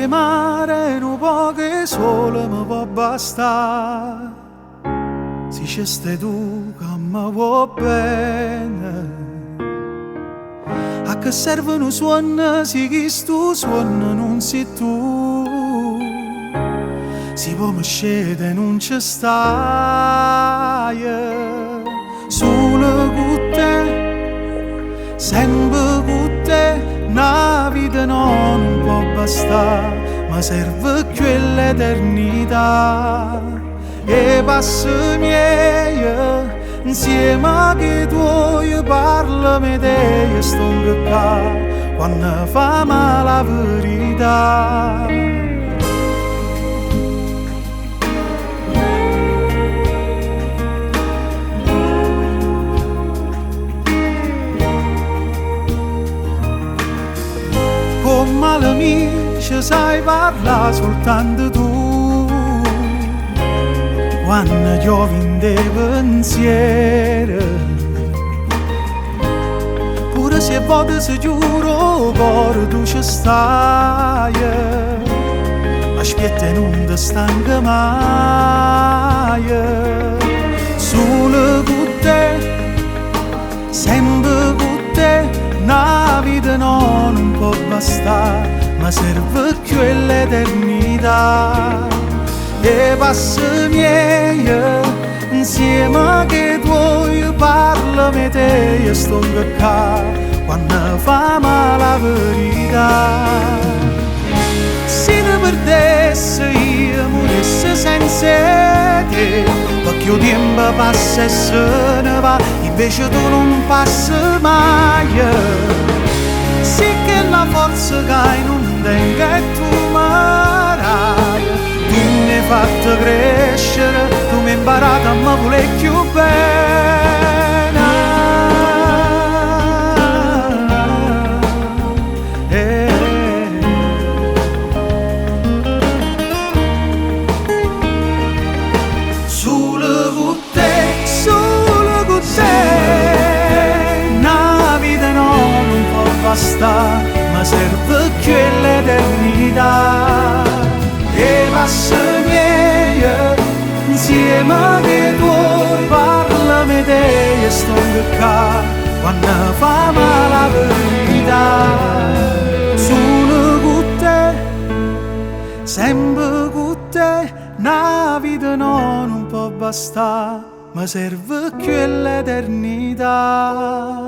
tremare un po' che solo mi può bastare. Se ci stai tu che mi vuoi bene, a che servono suoni se chi stu suono non sei tu? Si può mi scendere non ci stai, solo con te, sempre con te, una vita no, non può bastare, ma serve quell'eternità. E passi miei, insieme a che tuoi parlami te, io sto qua, quando fa male la verità. Con male mio ci sai parlare soltanto tu, quando giovi dei pensieri, pure se a volte si giuro cuore tu ci stai, aspetta e non ti stanca mai. Solo con te, sempre con te, una vita no, non può bastare, ma serve quell'eternità. E passi miei, insieme a che tuoi parlami te, io sto qua, quando fa male la verità. Se ne perdesse io morisse senza te, perché il tempo passa e se ne va, invece tu non passi mai. Sì che la forza che hai non tenga e tu marai, tu mi hai fatto crescere, tu mi hai imparato a me voler più bene. Solo con te, una vita no, non può bastare, ma serve quell'eternità. E passi miei, insieme a che tuoi parlami te, e sto qua, quando fa male la verità. Sono con te, sempre con te, una vita no, non può bastare, ma serve quell'eternità.